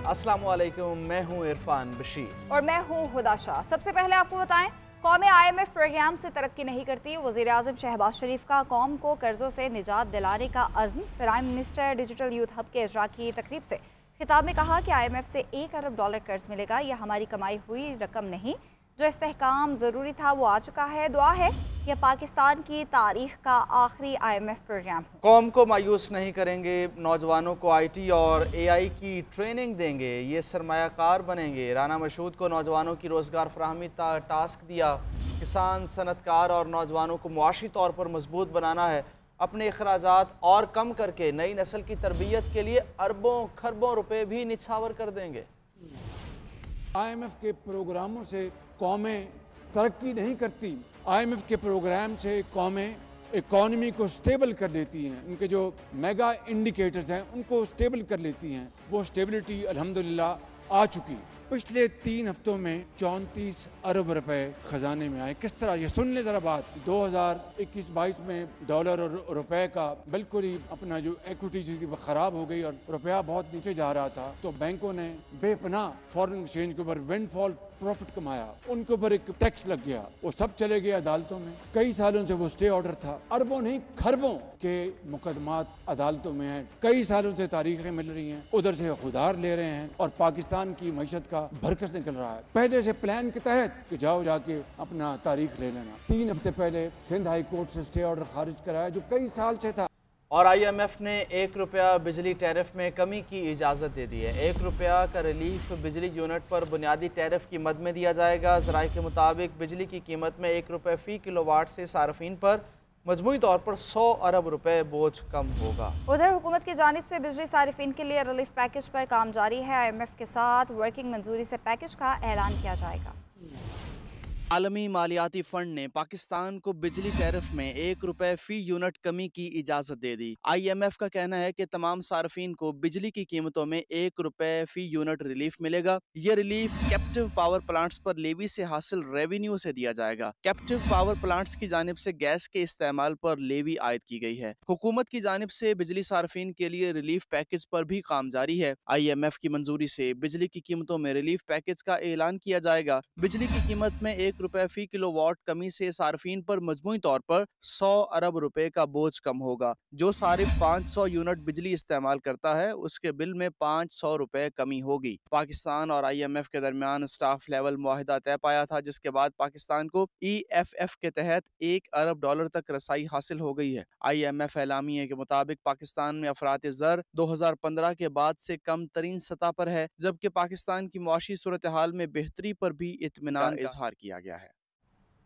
अस्सलाम वालेकुम, मैं हूं इरफान बशीर और मैं हूं हुदा शाह। सबसे पहले आपको बताएं, कौमें IMF प्रोग्राम से तरक्की नहीं करती। वज़ीर आज़म शहबाज शरीफ का कौम को कर्जों से निजात दिलाने का अज़्म। Prime minister digital youth hub के इजरा की तकरीब से खिताब में कहा कि IMF से $1 अरब कर्ज मिलेगा। यह हमारी कमाई हुई रकम नहीं, जो इस्तेहकाम ज़रूरी था वो आ चुका है। दुआ है यह पाकिस्तान की तारीख का आखिरी IMF प्रोग्राम हो। कौम को मायूस नहीं करेंगे, नौजवानों को IT और AI की ट्रेनिंग देंगे, ये सरमायाकार बनेंगे। राना मशहूद को नौजवानों की रोज़गार फराहमी टास्क दिया। किसान, सनतकार और नौजवानों को मुआशी तौर पर मजबूत बनाना है। अपने अखराजात और कम करके नई नस्ल की तरबियत के लिए अरबों खरबों रुपए भी निछावर कर देंगे। IMF के प्रोग्रामों से कौमें तरक्की नहीं करती। IMF के प्रोग्राम से कौमें इकॉनमी को स्टेबल कर लेती हैं। उनके जो मेगा इंडिकेटर्स हैं उनको स्टेबल कर लेती हैं। वो स्टेबिलिटी अल्हम्दुलिल्लाह आ चुकी। पिछले 3 हफ्तों में 34 अरब रुपए खजाने में आए। किस तरह, ये सुन ले ज़रा बात। 2021-22 में डॉलर और रुपए का बिल्कुल ही अपना जो इक्विटी थी वो ख़राब हो गई और रुपया बहुत नीचे जा रहा था, तो बैंकों ने बेपनाह फॉरेन एक्सचेंज के ऊपर विंडफॉल प्रॉफिट कमाया। उनके ऊपर एक टैक्स लग गया, वो सब चले गए अदालतों में। कई सालों से वो स्टे ऑर्डर था। अरबों नहीं खरबों के मुकदमात अदालतों में हैं। कई सालों से तारीखें मिल रही हैं, उधर से उधार ले रहे हैं और पाकिस्तान की मईशत का भरकस निकल रहा है। पहले से प्लान के तहत कि जाओ जाके अपना तारीख ले लेना। 3 हफ्ते पहले सिंध हाई कोर्ट से स्टे ऑर्डर खारिज कराया जो कई साल से था। और IMF ने ₹1 बिजली टैरिफ में कमी की इजाज़त दे दी है। ₹1 का रिलीफ बिजली यूनिट पर बुनियादी टैरिफ की मद में दिया जाएगा। ज़राए के मुताबिक बिजली की कीमत में ₹1 फ़ी किलोवाट से सार्फिन पर मजमूई तौर पर $100 अरब बोझ कम होगा। उधर हुकूमत की जानिब से बिजली सारिफिन के लिए रिलीफ पैकेज पर काम जारी है। IMF के साथ वर्किंग मंजूरी से पैकेज का ऐलान किया जाएगा। आलमी मालियाती फंड ने पाकिस्तान को बिजली टैरिफ में ₹1 फी यूनिट कमी की इजाज़त दे दी। IMF का कहना है कि तमाम सार्फिन को बिजली की कीमतों में ₹1 फी यूनिट रिलीफ मिलेगा। ये रिलीफ कैप्टिव पावर प्लांट्स पर लेवी से हासिल रेवेन्यू से दिया जाएगा। कैप्टिव पावर प्लांट्स की जानिब से गैस के इस्तेमाल पर लेवी आयद की गई है। हुकूमत की जानिब से बिजली सार्फिन के लिए रिलीफ पैकेज पर भी काम जारी है। IMF की मंजूरी से बिजली की कीमतों में रिलीफ पैकेज का ऐलान किया जाएगा। बिजली की कीमत में ₹1 फी किलोवाट कमी से सार्फिन पर मजमूई तौर पर $100 अरब का बोझ कम होगा। जो सारिफ 500 यूनिट बिजली इस्तेमाल करता है उसके बिल में ₹500 कमी होगी। पाकिस्तान और IMF के दरमियान स्टाफ लेवल मुआहिदा तय पाया था, जिसके बाद पाकिस्तान को EFF के तहत $1 अरब तक रसाई हासिल हो गई है। IMF एलामिये के मुताबिक पाकिस्तान में अफरात ज़र 2015 के बाद से कम तरीन सतह पर है, जबकि पाकिस्तान की मुआशी सूरत हाल में बेहतरी पर भी इत्मीनान इजहार किया गया है।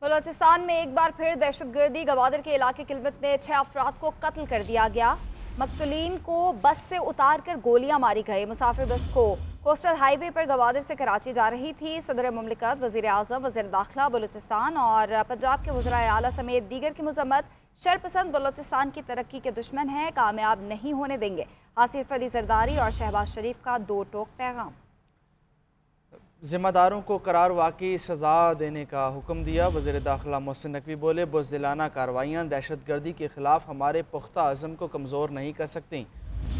बलोचिस्तान में एक बार फिर दहशतगर्दी। गवादर के इलाके किलमत में 6 अफराद को कत्ल कर दिया गया। मकतूलीन को बस से उतार कर गोलियां मारी गई। मुसाफिर बस को कोस्टल हाईवे पर गवादर से कराची जा रही थी। सदर मुमलिकत, वज़ीर आज़म, वज़ीर दाखिला बलोचिस्तान और पंजाब के वज़राए आला समेत दीगर की मजम्मत। शरपसंद बलोचिस्तान की तरक्की के दुश्मन हैं, कामयाब नहीं होने देंगे। आसिफ अली जरदारी और शहबाज शरीफ का 2 टोक पैगाम। ज़िम्मेदारों को करार वाकई सज़ा देने का हुक्म दिया। वज़ीर दाखिला मोहसिन नकवी बोले, बुज़दिलाना कार्रवाइयाँ दहशत गर्दी के ख़िलाफ़ हमारे पुख्ता अज़म को कमज़ोर नहीं कर सकती।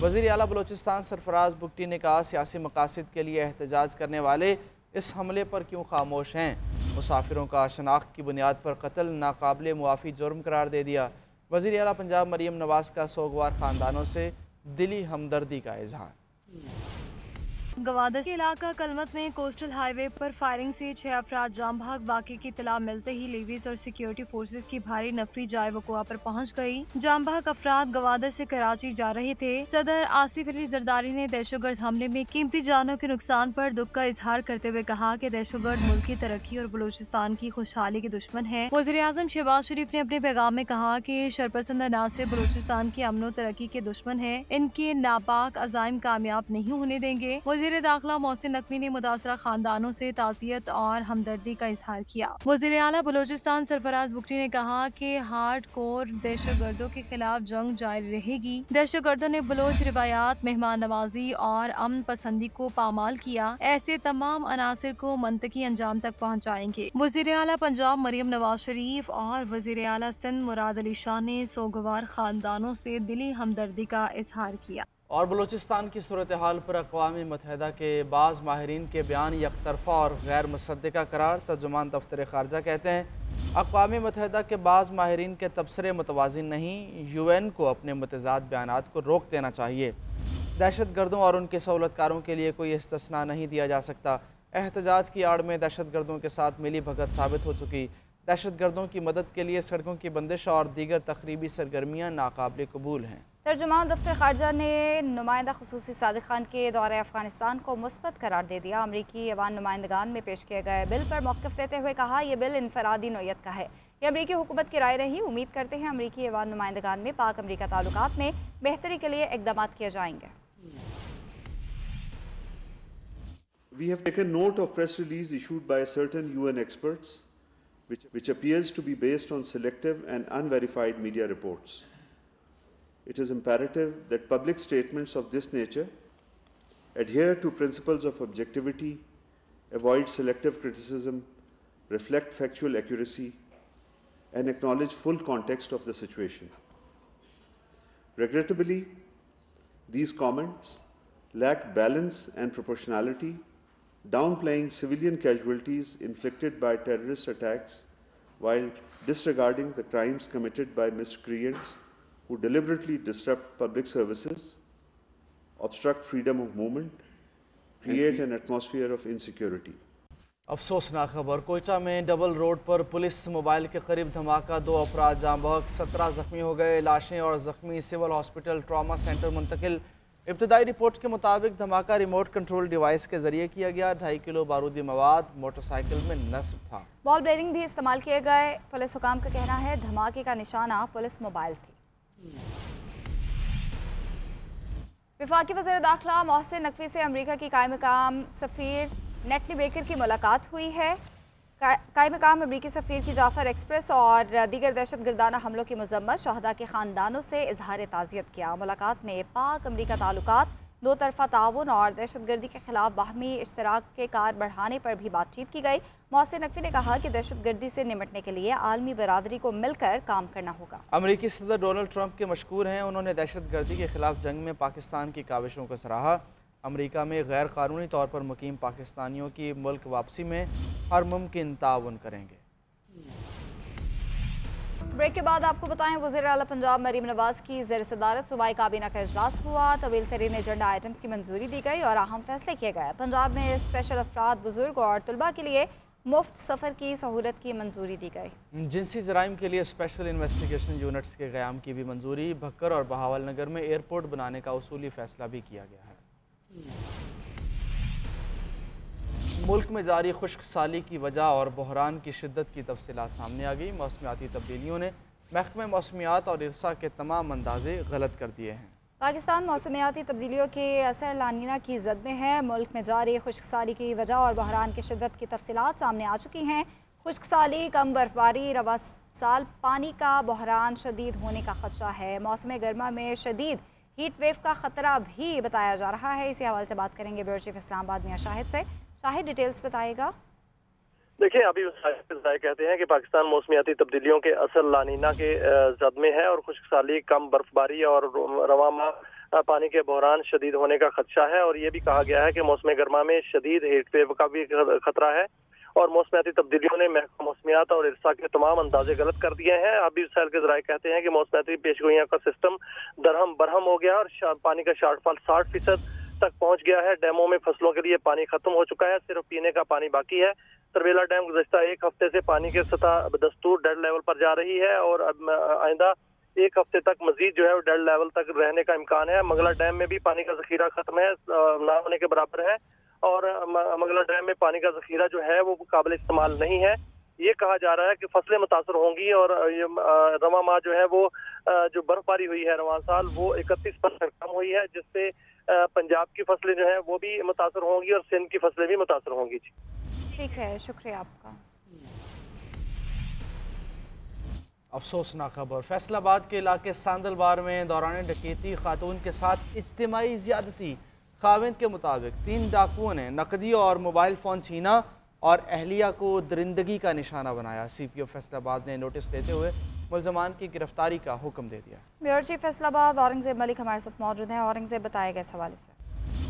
वज़ीर आला बलोचिस्तान सरफराज बुगटी ने कहा, सियासी मकासद के लिए एहतजाज करने वाले इस हमले पर क्यों खामोश हैं। मुसाफिरों का शनाख्त की बुनियाद पर कत्ल नाकाबिले मुआफ़ी जुर्म करार दे दिया। वज़ीर आला पंजाब मरीम नवाज़ का सोगवार ख़ानदानों से दिली हमदर्दी का इजहार। गवादर के इलाका कलमत में कोस्टल हाईवे पर फायरिंग से 6 अफराद जाम भाग। वाक़े की इत्तला मिलते ही लेवीज और सिक्योरिटी फोर्सेज की भारी नफरी जाए वक़ुआ पर पहुंच गई। जाम भाग अफराद गवादर से कराची जा रहे थे। सदर आसिफ अली जरदारी ने दहशतगर्द हमले में कीमती जानों के नुकसान पर दुख का इजहार करते हुए कहा कि दहशतगर्द मुल्क की तरक्की और बलूचिस्तान की खुशहाली के दुश्मन है। वज़ीर आज़म शहबाज शरीफ ने अपने पैगाम में कहा कि शरपसंद अनासर बलूचिस्तान की अमन और तरक्की के दुश्मन है, इनके नापाक अज़ाइम कामयाब नहीं होने देंगे। वज़ीर दाखिला मोहसिन नकवी ने मुतासरा खानदानों से ताज़ियत और हमदर्दी का इजहार किया। वज़ीर आला बलूचिस्तान सरफराज बुगटी ने कहा कि हार्ड कोर दहशतगर्दों के खिलाफ जंग जारी रहेगी। दहशतगर्दों ने बलोच रिवायात, मेहमान नवाजी और अमन पसंदी को पामाल किया। ऐसे तमाम अनासर को मंतकी अंजाम तक पहुँचाएंगे। वज़ीर आला पंजाब मरीम नवाज शरीफ और वज़ीर आला सिंध मुराद अली शाह ने सोगवार खानदानों से दिली हमदर्दी का इजहार किया। और बलूचिस्तान की सूरत हाल पर अक़वाम मुत्तहिदा के बाज़ माहिरीन के बयान यकतरफ़ा और गैर मुसद्दिक़ा करार। तर्जुमान दफ्तर ख़ारजा कहते हैं अक़वाम मुत्तहिदा के बाज़ माहिरीन के तबसरे मुतवाज़िन नहीं, UN को अपने मुतज़ाद बयानात को रोक देना चाहिए। दहशत गर्दों और उनके सहूलतकारों के लिए कोई इस्तिस्ना नहीं दिया जा सकता। एहतजाज की आड़ में दहशत गर्दों के साथ मिली भगत साबित हो चुकी। दहशत गर्दों की मदद के लिए सड़कों की बंदिश और दीगर तखरीबी सरगर्मियाँ नाकाबिल कबूल हैं। तर्जुमान दफ्तर खारजा ने नुमाइंदा खुसूसी सादिक खान के दौरे अफगानिस्तान को मुस्बत करार दे दिया। अमरीकी ऐवान नुमाइंदगान में पेश किए गए बिल पर मौक़िफ़ देते हुए कहा, यह बिल इनफरादी नौयत का है। ये अमरीकी हुकूमत की राय रही। उम्मीद करते हैं अमरीकी ऐवान नुमाइंदगान में पाक अमरीका ताल्लुकात में बेहतरी के लिए इक़दाम किए जाएंगे। We have taken note of press release issued by certain UN experts, which appears to be based on selective and unverified media reports. It is imperative that public statements of this nature adhere to principles of objectivity, avoid selective criticism, reflect factual accuracy, and acknowledge full context of the situation. Regrettably, these comments lack balance and proportionality, downplaying civilian casualties inflicted by terrorist attacks while disregarding the crimes committed by miscreants who deliberately disrupt public services, obstruct freedom of movement, create an atmosphere of insecurity. अफसोसनाक खबर, कोयटा में double road पर police mobile के करीब धमाका, 2 अफराद जाँ बहक, 17 जख्मी हो गए। लाशें और जख्मी सिविल हॉस्पिटल ट्रॉमा सेंटर मुंतकिल। इब्तदाई रिपोर्ट के मुताबिक धमाका रिमोट कंट्रोल डिवाइस के जरिए किया गया। 2.5 किलो बारूदी मवाद मोटरसाइकिल में नस्ब था। बॉल बेयरिंग भी इस्तेमाल किए गए। पुलिस हुकाम का कहना है धमाके का निशाना पुलिस मोबाइल थी। वफाकी वज़ीर दाखिला मोहसिन नकवी से अमरीका की कायम मकाम सफ़ीर नेटली बेकर की मुलाकात हुई है। कायम मकाम अमरीकी सफ़ीर की जाफ़र एक्सप्रेस और दीगर दहशत गर्दाना हमलों की मज़म्मत, शहदा के ख़ानदानों से इजहार ताज़ियत किया। मुलाकात में पाक अमरीका ताल्लुकात, दो तरफ़ा ताउन और दहशत गर्दी के खिलाफ बाहमी इश्तराक के कार बढ़ाने पर भी बातचीत की गई। मोहसिन नकवी ने कहा कि दहशत गर्दी से निपटने के लिए आलमी बरादरी को मिलकर काम करना होगा। अमरीकी सदर डोनाल्ड ट्रंप के मशकूर हैं। उन्होंने दहशत गर्दी के खिलाफ जंग में पाकिस्तान की काविशों को सराहा। अमरीका में गैर कानूनी तौर पर मुकीम पाकिस्तानियों की मुल्क वापसी में हर मुमकिन ताउन करेंगे। ब्रेक के बाद आपको बताएं, वज़ीर आला पंजाब मरीम नवाज की ज़ेर सदारत सूबाई काबीना का इजलास हुआ। तवील तरीन एजेंडा आइटम्स की मंजूरी दी गई और अहम फैसले किए गए। पंजाब में स्पेशल अफराद, बुजुर्ग और तलबा के लिए मुफ्त सफ़र की सहूलत की मंजूरी दी गई। जिनसी जराइम के लिए स्पेशल इन्वेस्टिगेशन यूनिट्स के क़याम की भी मंजूरी। भक्कर और बहावल नगर में एयरपोर्ट बनाने का उसूली फैसला भी किया गया है। मुल्क में जारी खुश्क साली की वजह और बहरान की शिद्दत की तफसीलात सामने आ गई। मौसमियाती तब्दीलियों ने महकमे मौसमियात और इरसा के तमाम अंदाजे गलत कर दिए हैं। पाकिस्तान मौसमियाती तब्दीलियों के असर लानीना की जद में है। मुल्क में जारी खुश्क साली की वजह और बहरान की शिद्दत की तफसीलात सामने आ चुकी हैं। खुश्क साली, कम बर्फबारी, रवा साल पानी का बहरान शदीद होने का खदशा है। मौसम गर्मा में शदीद हीट वेव का खतरा भी बताया जा रहा है। इसी हवाले से बात करेंगे ब्यूरो चीफ इस्लामाबाद मियां शाहिद से। शाहिद, डिटेल्स बताएगा। देखिए, अभी कहते हैं कि पाकिस्तान मौसमियाती तब्दीलियों के असर लानीना के जद में है और खुश्क साली, कम बर्फबारी और रवा पानी के बहरान शदीद होने का खदशा है। और ये भी कहा गया है कि मौसम गर्मा में शदीद हीट वेव का भी खतरा है और मौसमियाती तब्दीलियों ने महकमा मौसमियात और इरसा के तमाम अंदाजे गलत कर दिए हैं। अभी वसाइल के जराये कहते हैं कि मौसमियाती पेशगोइयां का सिस्टम दरहम बरहम हो गया और पानी का शॉर्टफॉल 60% तक पहुंच गया है। डैमों में फसलों के लिए पानी खत्म हो चुका है, सिर्फ पीने का पानी बाकी है। तरवेला डैम गुज़श्ता एक हफ्ते से पानी की सतह बदस्तूर डेड लेवल पर जा रही है और आइंदा एक हफ्ते तक मजीद जो है वो डेड लेवल तक रहने का इम्कान है। मंगला डैम में भी पानी का जखीरा खत्म है, ना होने के बराबर है और मंगला डैम में पानी का जखीरा जो है वो काबिल इस्तेमाल नहीं है। ये कहा जा रहा है कि फसलें मुतासर होंगी और रवा माह जो है वो जो बर्फबारी हुई है रवा साल वो 31% कम हुई है, जिससे पंजाब की फसलें जो है वो भी मुतासर होंगी और सिंध की फसलें भी मुतासर होंगी। ठीक है, शुक्रिया आपका। अफसोसनाक खबर, फैसलाबाद के इलाके सांदलबार में दौरान डकैती खातून के साथ इज्तिमाई ज़्यादती। खाविंद के मुताबिक 3 डाकुओं ने नकदी और मोबाइल फ़ोन छीना और अहलिया को दरिंदगी का निशाना बनाया। CPO फैसलाबाद ने नोटिस देते हुए मुल्ज़मान की गिरफ्तारी का हुक्म दे दिया। ब्यूरो चीफ फैसलाबाद औरंगजेब मलिक हमारे साथ मौजूद हैं। औरंगजेब, बताएगा इस हवाले से।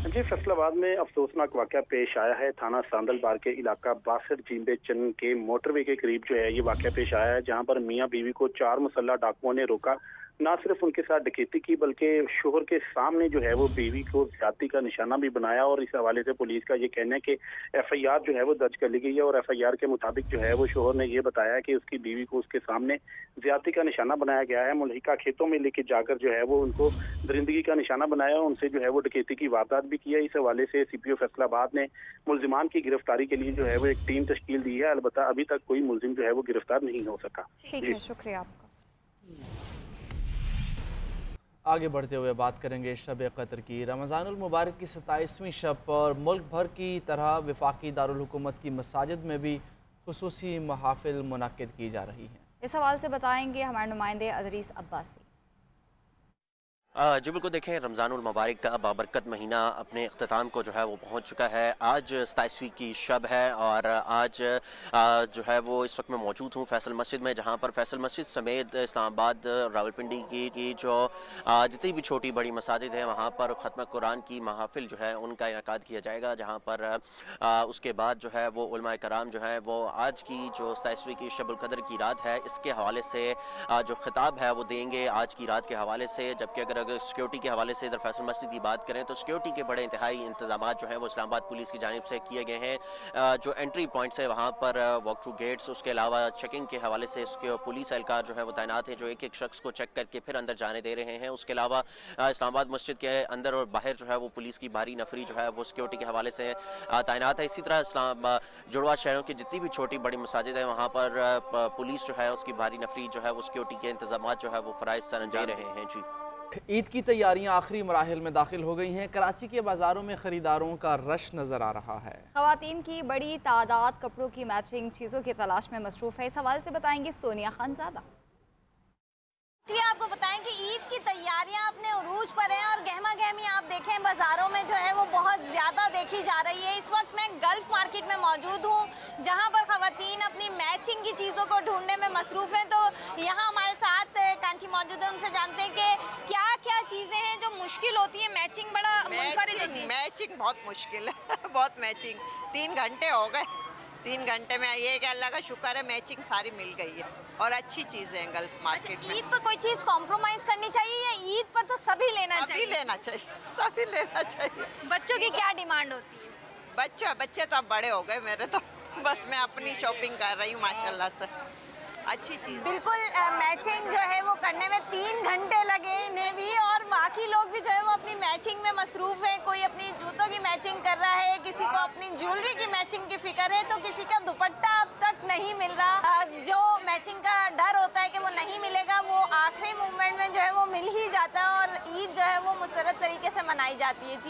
जी, फैसलाबाद में अफसोसनाक वाक़या पेश आया है। थाना सांदलबार के इलाका बासठ जींबे चंद के मोटरवे के करीब जो है ये वाक़या पेश आया है, जहां पर मियां बीवी को 4 मुसल्लह डाकुओं ने रोका। ना सिर्फ उनके साथ डकैती की बल्कि शोहर के सामने जो है वो बीवी को ज्यादती का निशाना भी बनाया। और इस हवाले से पुलिस का ये कहना है कि FIR जो है वो दर्ज कर ली गई है और FIR के मुताबिक जो है वो शोहर ने ये बताया कि उसकी बीवी को उसके सामने ज्यादती का निशाना बनाया गया है। मुल्हिका खेतों में लेके जाकर जो है वो उनको दरिंदगी का निशाना बनाया, उनसे जो है वो डकैती की वारदात भी की है। इस हवाले से CPO फैसलाबाद ने मुल्जिमान की गिरफ्तारी के लिए जो है वो एक टीम तश्कील दी है। अलबत्ता अभी तक कोई मुल्जिम जो है वो गिरफ्तार नहीं हो सका। ठीक है, शुक्रिया आपका। आगे बढ़ते हुए बात करेंगे शब क़द्र की। रमज़ानुल मुबारक की 27वीं शब पर मुल्क भर की तरह वफाकी दारुल हुकूमत की मसाजिद में भी खुसूसी महाफिल मुनक्किद की जा रही हैं। इस हवाले से बताएंगे हमारे नुमाइंदे अदरीस अब्बासी। जी बिल्कुल, देखें रमज़ानुल मुबारक का बाबरकत महीना अपने अख्ताम को जो है वो पहुँच चुका है। आज 27वीं की शब है और आज जो है वो इस वक्त मैं मौजूद हूँ फैसल मस्जिद में, जहाँ पर फैसल मस्जिद समेत इस्लामाबाद रावलपिंडी की जो जितनी भी छोटी बड़ी मसाजिद हैं वहाँ पर ख़त्म कुरान की महाफिल जो है उनका इनेकाद किया जाएगा। जहाँ पर उसके बाद जो है वो उलमा कराम जो है वो आज की जो 27वीं की शब उल क़द्र की रात है इसके हवाले से जो खिताब है वो देंगे आज की रात के हवाले से। जबकि अगर सिक्योरिटी के हवाले से इधर फैसल मस्जिद की बात करें तो सिक्योरिटी के बड़े इंतहाई इंतजाम जो हैं वो इस्लामाबाद पुलिस की जानिब से किए गए हैं। जो एंट्री पॉइंट्स है वहाँ पर वॉक थ्रू गेट्स, उसके अलावा चेकिंग के हवाले से उसके पुलिस एहलकार जो है वो तैनात है जो एक एक शख्स को चेक करके फिर अंदर जाने दे रहे हैं। उसके अलावा इस्लामाबाद मस्जिद के अंदर और बाहर जो है वो पुलिस की भारी नफरी जो है वो सिक्योरिटी के हवाले से तैनात है। इसी तरह जुड़वा शहरों की जितनी भी छोटी बड़ी मसाजिद है वहाँ पर पुलिस जो है उसकी भारी नफरी जो है वो सिक्योरिटी के इंतजाम जो है वो फ़राइज़ सर अंजाम दे रहे हैं। जी, ईद की तैयारियां आखिरी मराहिल में दाखिल हो गई हैं। कराची के बाजारों में खरीदारों का रश नजर आ रहा है। खवातीन की बड़ी तादाद कपड़ों की मैचिंग चीज़ों की तलाश में मसरूफ है। इस हवाले से बताएंगे सोनिया खानजादा। आपको बताएं कि ईद की तैयारियां अपने उरूज पर हैं और गहमा गहमी आप देखें बाजारों में जो है वो बहुत ज़्यादा देखी जा रही है। इस वक्त मैं गल्फ मार्केट में मौजूद हूँ जहाँ पर खवातीन अपनी मैचिंग की चीज़ों को ढूंढने में मसरूफ़ हैं। तो यहाँ हमारे साथ कांठी मौजूद है, उनसे जानते हैं कि क्या क्या चीज़ें हैं जो मुश्किल होती है। मैचिंग बड़ा मुनफरिद होती है। मैचिंग बहुत मुश्किल है बहुत मैचिंग 3 घंटे हो गए। 3 घंटे में ये कि अल्लाह का शुक्र है मैचिंग सारी मिल गई है और अच्छी चीज़ें हैं गल्फ मार्केट में। ईद पर कोई चीज़ कॉम्प्रोमाइज़ करनी चाहिए या ईद पर तो सभी लेना चाहिए? सभी लेना चाहिए। बच्चों की क्या डिमांड होती है? बच्चे तो अब बड़े हो गए मेरे, तो बस मैं अपनी शॉपिंग कर रही हूँ माशाल्लाह से। अच्छी चीज़ बिल्कुल। मैचिंग जो है वो करने में 3 घंटे लगे इन्हें भी और बाकी लोग भी जो है वो अपनी मैचिंग में मसरूफ़ हैं। कोई अपनी जूतों की मैचिंग कर रहा है, किसी को अपनी ज्वेलरी की मैचिंग की फिक्र है, तो किसी का दुपट्टा अब तक नहीं मिल रहा। जो मैचिंग का डर होता है कि वो नहीं मिलेगा वो आखिरी मूवमेंट में जो है वो मिल ही जाता है और ईद जो है वो मुसर्रत तरीके से मनाई जाती है। जी।